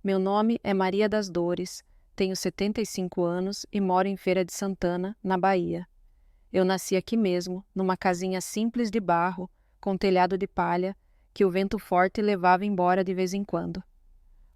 Meu nome é Maria das Dores, tenho 75 anos e moro em Feira de Santana, na Bahia. Eu nasci aqui mesmo, numa casinha simples de barro, com telhado de palha, que o vento forte levava embora de vez em quando.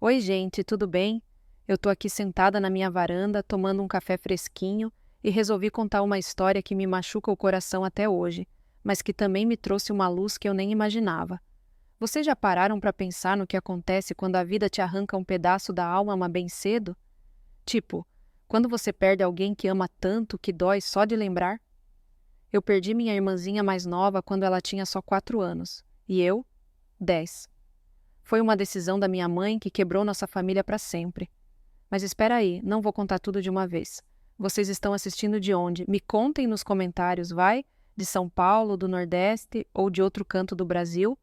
Oi, gente, tudo bem? Eu tô aqui sentada na minha varanda, tomando um café fresquinho e resolvi contar uma história que me machuca o coração até hoje, mas que também me trouxe uma luz que eu nem imaginava. Vocês já pararam para pensar no que acontece quando a vida te arranca um pedaço da alma bem cedo? Tipo, quando você perde alguém que ama tanto que dói só de lembrar? Eu perdi minha irmãzinha mais nova quando ela tinha só 4 anos, e eu, 10. Foi uma decisão da minha mãe que quebrou nossa família para sempre. Mas espera aí, não vou contar tudo de uma vez. Vocês estão assistindo de onde? Me contem nos comentários, vai? De São Paulo, do Nordeste ou de outro canto do Brasil?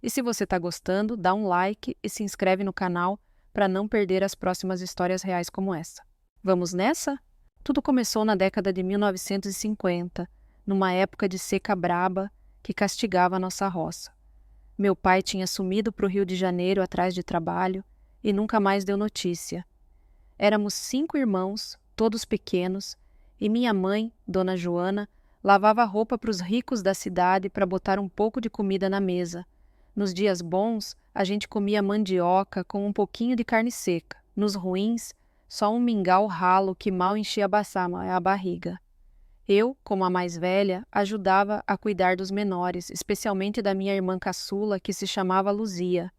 E se você está gostando, dá um like e se inscreve no canal para não perder as próximas histórias reais como essa. Vamos nessa? Tudo começou na década de 1950, numa época de seca braba que castigava a nossa roça. Meu pai tinha sumido para o Rio de Janeiro atrás de trabalho e nunca mais deu notícia. Éramos 5 irmãos, todos pequenos, e minha mãe, Dona Joana, lavava roupa para os ricos da cidade para botar um pouco de comida na mesa. Nos dias bons, a gente comia mandioca com um pouquinho de carne seca. Nos ruins, só um mingau ralo que mal enchia a barriga. Eu, como a mais velha, ajudava a cuidar dos menores, especialmente da minha irmã caçula, que se chamava Luzia.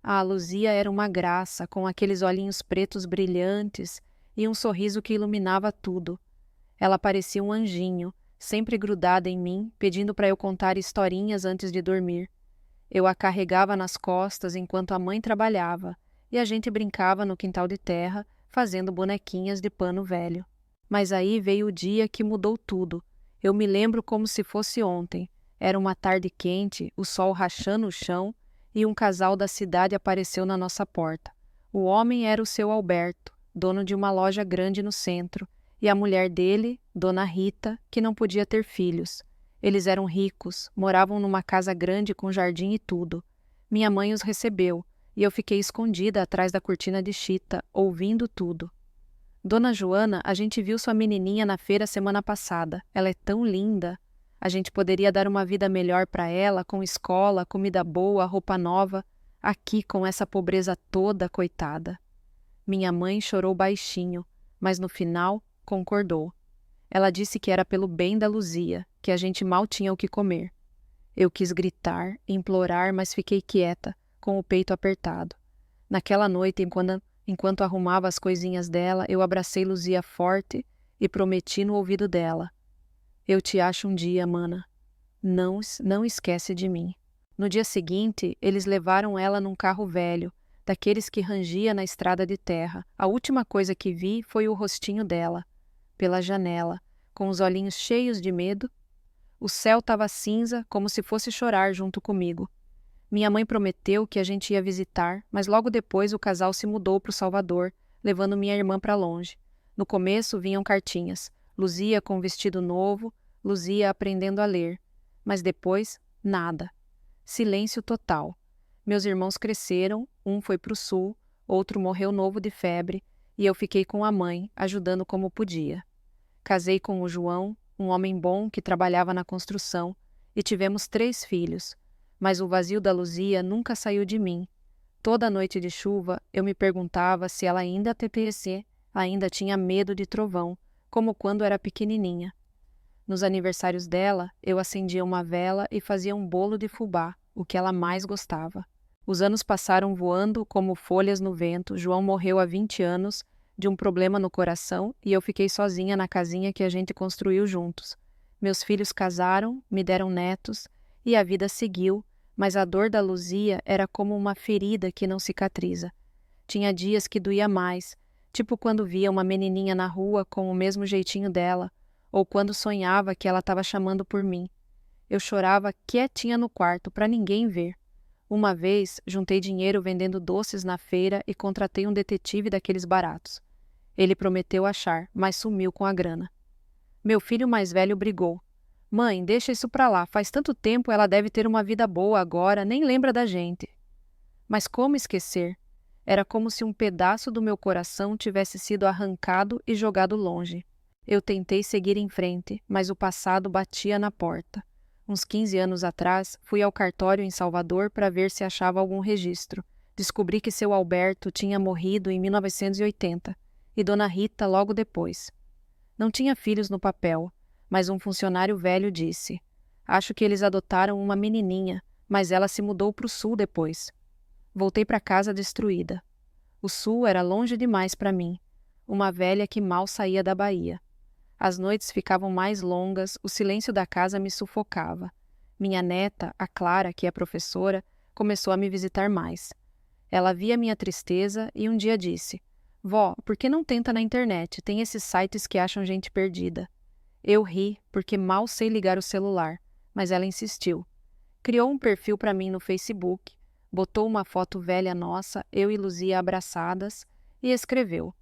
A Luzia era uma graça, com aqueles olhinhos pretos brilhantes e um sorriso que iluminava tudo. Ela parecia um anjinho, sempre grudada em mim, pedindo para eu contar historinhas antes de dormir. Eu a carregava nas costas enquanto a mãe trabalhava, e a gente brincava no quintal de terra, fazendo bonequinhas de pano velho. Mas aí veio o dia que mudou tudo. Eu me lembro como se fosse ontem. Era uma tarde quente, o sol rachando o chão, e um casal da cidade apareceu na nossa porta. O homem era o seu Alberto, dono de uma loja grande no centro, e a mulher dele, Dona Rita, que não podia ter filhos. Eles eram ricos, moravam numa casa grande com jardim e tudo. Minha mãe os recebeu, e eu fiquei escondida atrás da cortina de chita, ouvindo tudo. Dona Joana, a gente viu sua menininha na feira semana passada. Ela é tão linda. A gente poderia dar uma vida melhor para ela, com escola, comida boa, roupa nova. Aqui, com essa pobreza toda, coitada. Minha mãe chorou baixinho, mas no final concordou. Ela disse que era pelo bem da Luzia, que a gente mal tinha o que comer. Eu quis gritar, implorar, mas fiquei quieta, com o peito apertado. Naquela noite, enquanto arrumava as coisinhas dela, eu abracei Luzia forte e prometi no ouvido dela: eu te acho um dia, mana. Não esquece de mim. No dia seguinte, eles levaram ela num carro velho, daqueles que rangia na estrada de terra. A última coisa que vi foi o rostinho dela, pela janela, com os olhinhos cheios de medo. O céu estava cinza, como se fosse chorar junto comigo. Minha mãe prometeu que a gente ia visitar, mas logo depois o casal se mudou para o Salvador, levando minha irmã para longe. No começo vinham cartinhas, Luzia com vestido novo, Luzia aprendendo a ler. Mas depois, nada. Silêncio total. Meus irmãos cresceram, um foi para o sul, outro morreu novo de febre, e eu fiquei com a mãe, ajudando como podia. Casei com o João, um homem bom que trabalhava na construção, e tivemos 3 filhos. Mas o vazio da Luzia nunca saiu de mim. Toda noite de chuva, eu me perguntava se ela ainda tinha medo de trovão, como quando era pequenininha. Nos aniversários dela, eu acendia uma vela e fazia um bolo de fubá, o que ela mais gostava. Os anos passaram voando como folhas no vento. João morreu há 20 anos, de um problema no coração, e eu fiquei sozinha na casinha que a gente construiu juntos. Meus filhos casaram, me deram netos, e a vida seguiu, mas a dor da Luzia era como uma ferida que não cicatriza. Tinha dias que doía mais, tipo quando via uma menininha na rua com o mesmo jeitinho dela, ou quando sonhava que ela estava chamando por mim. Eu chorava quietinha no quarto, para ninguém ver. Uma vez, juntei dinheiro vendendo doces na feira e contratei um detetive daqueles baratos. Ele prometeu achar, mas sumiu com a grana. Meu filho mais velho brigou. Mãe, deixa isso pra lá, faz tanto tempo, ela deve ter uma vida boa agora, nem lembra da gente. Mas como esquecer? Era como se um pedaço do meu coração tivesse sido arrancado e jogado longe. Eu tentei seguir em frente, mas o passado batia na porta. Uns 15 anos atrás, fui ao cartório em Salvador para ver se achava algum registro. Descobri que seu Alberto tinha morrido em 1980 e Dona Rita logo depois. Não tinha filhos no papel, mas um funcionário velho disse: "Acho que eles adotaram uma menininha, mas ela se mudou para o sul depois." Voltei para casa destruída. O sul era longe demais para mim, uma velha que mal saía da Bahia. As noites ficavam mais longas, o silêncio da casa me sufocava. Minha neta, a Clara, que é professora, começou a me visitar mais. Ela via minha tristeza e um dia disse: "Vó, por que não tenta na internet? Tem esses sites que acham gente perdida." Eu ri, porque mal sei ligar o celular, mas ela insistiu. Criou um perfil para mim no Facebook, botou uma foto velha nossa, eu e Luzia abraçadas, e escreveu: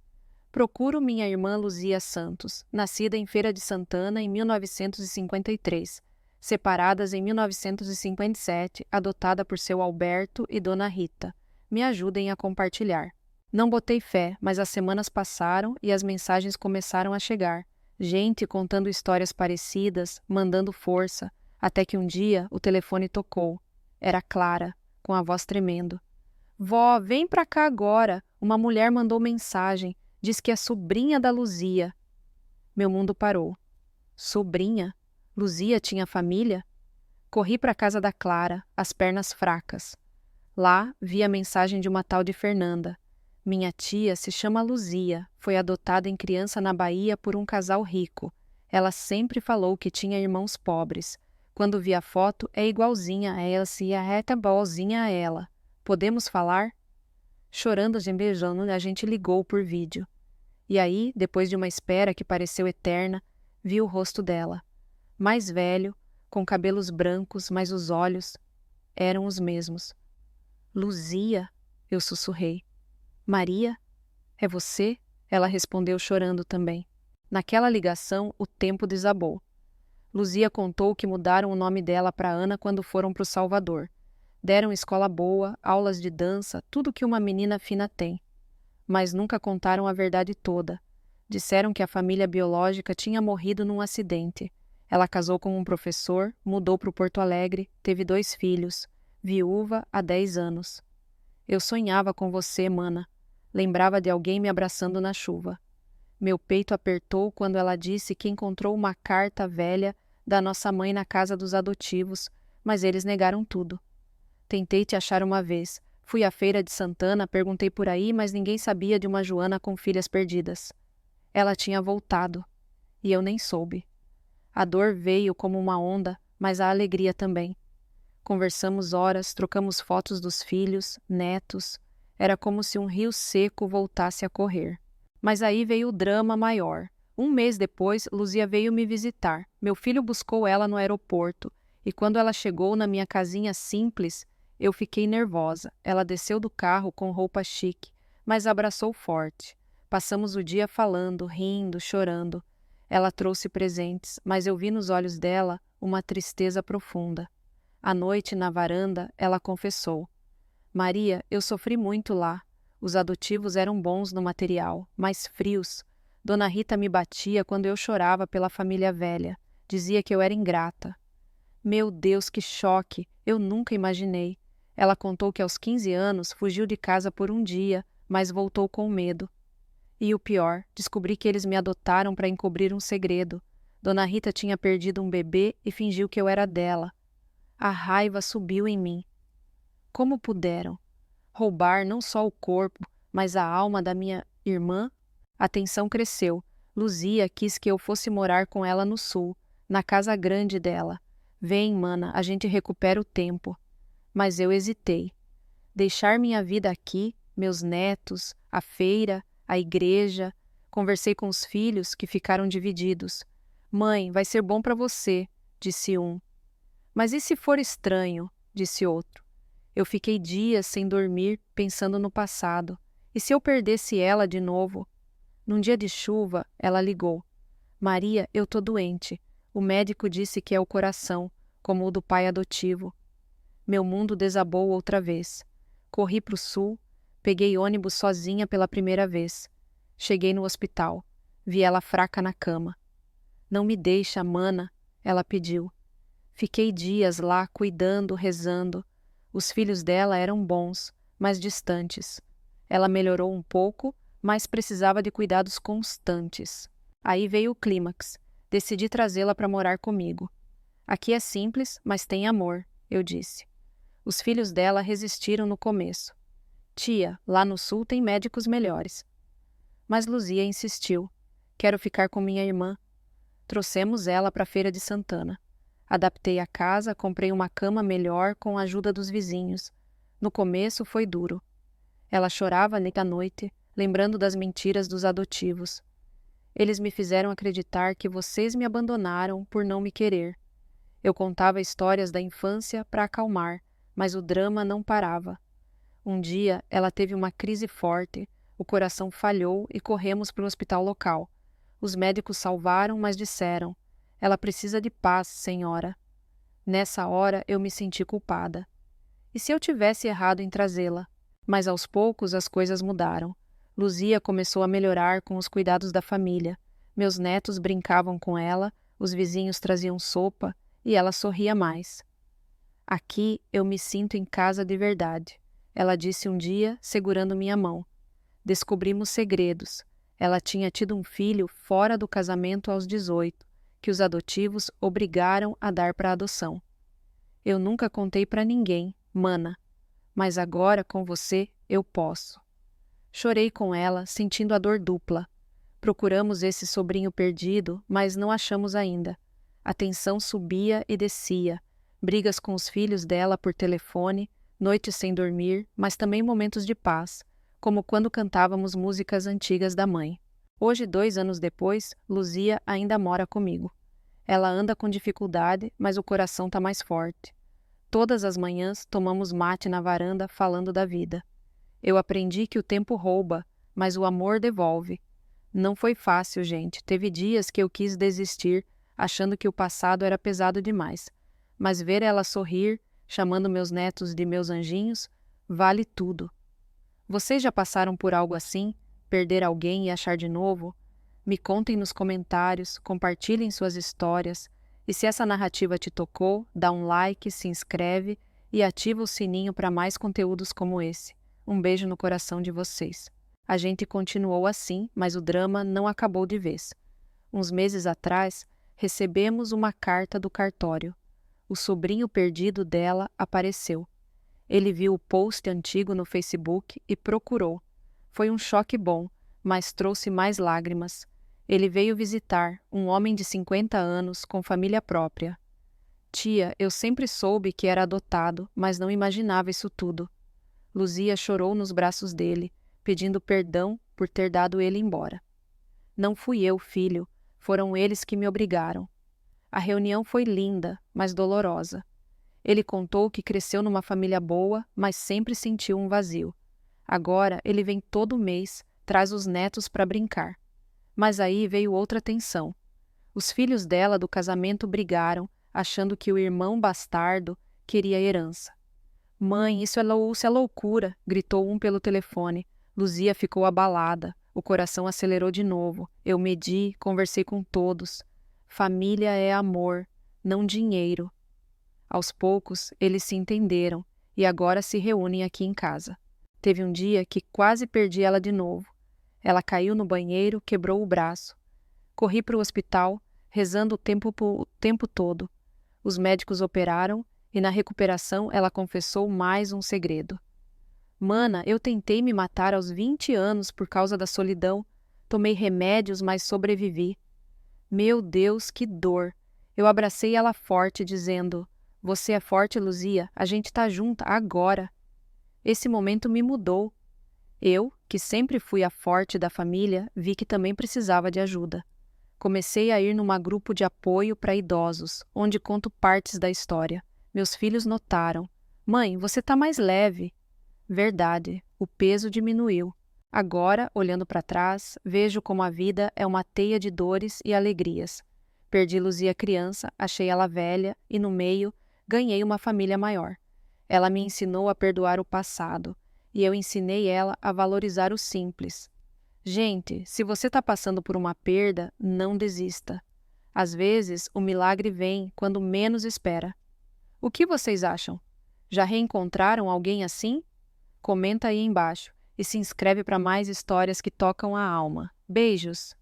"Procuro minha irmã Luzia Santos, nascida em Feira de Santana em 1953, separadas em 1957, adotada por seu Alberto e Dona Rita. Me ajudem a compartilhar." Não botei fé, mas as semanas passaram e as mensagens começaram a chegar. Gente contando histórias parecidas, mandando força, até que um dia o telefone tocou. Era Clara, com a voz tremendo. "Vó, vem pra cá agora. Uma mulher mandou mensagem. Diz que é sobrinha da Luzia." Meu mundo parou. Sobrinha? Luzia tinha família? Corri para a casa da Clara, as pernas fracas. Lá vi a mensagem de uma tal de Fernanda. "Minha tia se chama Luzia, foi adotada em criança na Bahia por um casal rico. Ela sempre falou que tinha irmãos pobres. Quando vi a foto, é igualzinha a ela, se é igualzinha a ela. Podemos falar?" Chorando e beijando, a gente ligou por vídeo. E aí, depois de uma espera que pareceu eterna, vi o rosto dela. Mais velho, com cabelos brancos, mas os olhos eram os mesmos. "Luzia?" eu sussurrei. "Maria? É você?" Ela respondeu chorando também. Naquela ligação, o tempo desabou. Luzia contou que mudaram o nome dela para Ana quando foram para o Salvador. Deram escola boa, aulas de dança, tudo que uma menina fina tem. Mas nunca contaram a verdade toda. Disseram que a família biológica tinha morrido num acidente. Ela casou com um professor, mudou para o Porto Alegre, teve 2 filhos, viúva há 10 anos. "Eu sonhava com você, mana." Lembrava de alguém me abraçando na chuva. Meu peito apertou quando ela disse que encontrou uma carta velha da nossa mãe na casa dos adotivos, mas eles negaram tudo. "Tentei te achar uma vez. Fui à Feira de Santana, perguntei por aí, mas ninguém sabia de uma Joana com filhas perdidas." Ela tinha voltado, e eu nem soube. A dor veio como uma onda, mas a alegria também. Conversamos horas, trocamos fotos dos filhos, netos. Era como se um rio seco voltasse a correr. Mas aí veio o drama maior. Um mês depois, Luzia veio me visitar. Meu filho buscou ela no aeroporto, e quando ela chegou na minha casinha simples, eu fiquei nervosa. Ela desceu do carro com roupa chique, mas abraçou forte. Passamos o dia falando, rindo, chorando. Ela trouxe presentes, mas eu vi nos olhos dela uma tristeza profunda. À noite, na varanda, ela confessou: "Maria, eu sofri muito lá. Os adotivos eram bons no material, mas frios. Dona Rita me batia quando eu chorava pela família velha. Dizia que eu era ingrata." Meu Deus, que choque! Eu nunca imaginei. Ela contou que aos 15 anos fugiu de casa por um dia, mas voltou com medo. E o pior, descobri que eles me adotaram para encobrir um segredo. Dona Rita tinha perdido um bebê e fingiu que eu era dela. A raiva subiu em mim. Como puderam roubar não só o corpo, mas a alma da minha irmã? A tensão cresceu. Luzia quis que eu fosse morar com ela no sul, na casa grande dela. "Vem, mana, a gente recupera o tempo." Mas eu hesitei. Deixar minha vida aqui, meus netos, a feira, a igreja. Conversei com os filhos, que ficaram divididos. "Mãe, vai ser bom para você", disse um. "Mas e se for estranho?", disse outro. Eu fiquei dias sem dormir, pensando no passado. E se eu perdesse ela de novo? Num dia de chuva, ela ligou. "Maria, eu tô doente. O médico disse que é o coração, como o do pai adotivo." Meu mundo desabou outra vez. Corri para o sul, Peguei ônibus sozinha pela primeira vez. Cheguei no hospital. Vi ela fraca na cama. Não me deixa, mana, ela pediu. Fiquei dias lá cuidando, rezando. Os filhos dela eram bons, mas distantes. Ela melhorou um pouco, mas precisava de cuidados constantes. Aí veio o clímax. Decidi trazê-la para morar comigo. Aqui é simples, mas tem amor, eu disse. Os filhos dela resistiram no começo. Tia, lá no sul tem médicos melhores. Mas Luzia insistiu. Quero ficar com minha irmã. Trouxemos ela para a Feira de Santana. Adaptei a casa, comprei uma cama melhor com a ajuda dos vizinhos. No começo foi duro. Ela chorava à noite, lembrando das mentiras dos adotivos. Eles me fizeram acreditar que vocês me abandonaram por não me querer. Eu contava histórias da infância para acalmar, mas o drama não parava. Um dia, ela teve uma crise forte, o coração falhou e corremos para o hospital local. Os médicos salvaram, mas disseram: ela precisa de paz, senhora. Nessa hora, eu me senti culpada. E se eu tivesse errado em trazê-la? Mas aos poucos as coisas mudaram. Luzia começou a melhorar com os cuidados da família. Meus netos brincavam com ela, os vizinhos traziam sopa e ela sorria mais. Aqui eu me sinto em casa de verdade, ela disse um dia, segurando minha mão. Descobrimos segredos. Ela tinha tido um filho fora do casamento aos 18, que os adotivos obrigaram a dar para adoção. Eu nunca contei para ninguém, mana, mas agora com você eu posso. Chorei com ela, sentindo a dor dupla. Procuramos esse sobrinho perdido, mas não achamos ainda. A tensão subia e descia, brigas com os filhos dela por telefone, noites sem dormir, mas também momentos de paz, como quando cantávamos músicas antigas da mãe. Hoje, 2 anos depois, Luzia ainda mora comigo. Ela anda com dificuldade, mas o coração está mais forte. Todas as manhãs tomamos mate na varanda falando da vida. Eu aprendi que o tempo rouba, mas o amor devolve. Não foi fácil, gente. Teve dias que eu quis desistir, achando que o passado era pesado demais. Mas ver ela sorrir, chamando meus netos de meus anjinhos, vale tudo. Vocês já passaram por algo assim? Perder alguém e achar de novo? Me contem nos comentários, compartilhem suas histórias. E se essa narrativa te tocou, dá um like, se inscreve e ativa o sininho para mais conteúdos como esse. Um beijo no coração de vocês. A gente continuou assim, mas o drama não acabou de vez. Uns meses atrás, recebemos uma carta do cartório. O sobrinho perdido dela apareceu. Ele viu o post antigo no Facebook e procurou. Foi um choque bom, mas trouxe mais lágrimas. Ele veio visitar, um homem de 50 anos, com família própria. Tia, eu sempre soube que era adotado, mas não imaginava isso tudo. Luzia chorou nos braços dele, pedindo perdão por ter dado ele embora. Não fui eu, filho, foram eles que me obrigaram. A reunião foi linda, mas dolorosa. Ele contou que cresceu numa família boa, mas sempre sentiu um vazio. Agora ele vem todo mês, traz os netos para brincar. Mas aí veio outra tensão. Os filhos dela do casamento brigaram, achando que o irmão bastardo queria herança. Mãe, isso é loucura, gritou um pelo telefone. Luzia ficou abalada, o coração acelerou de novo. Eu medi, conversei com todos. Família é amor, não dinheiro. Aos poucos, eles se entenderam e agora se reúnem aqui em casa. Teve um dia que quase perdi ela de novo. Ela caiu no banheiro, quebrou o braço. Corri para o hospital, rezando o tempo todo. Os médicos operaram e na recuperação ela confessou mais um segredo. Mana, eu tentei me matar aos 20 anos por causa da solidão. Tomei remédios, mas sobrevivi. Meu Deus, que dor! Eu abracei ela forte, dizendo: você é forte, Luzia, a gente tá junta, agora. Esse momento me mudou. Eu, que sempre fui a forte da família, vi que também precisava de ajuda. Comecei a ir num grupo de apoio para idosos, onde conto partes da história. Meus filhos notaram. Mãe, você tá mais leve. Verdade, o peso diminuiu. Agora, olhando para trás, vejo como a vida é uma teia de dores e alegrias. Perdi Luzia criança, achei ela velha e, no meio, ganhei uma família maior. Ela me ensinou a perdoar o passado. e eu ensinei ela a valorizar o simples. Gente, se você está passando por uma perda, não desista. Às vezes, o milagre vem quando menos espera. O que vocês acham? Já reencontraram alguém assim? Comenta aí embaixo e se inscreve para mais histórias que tocam a alma. Beijos!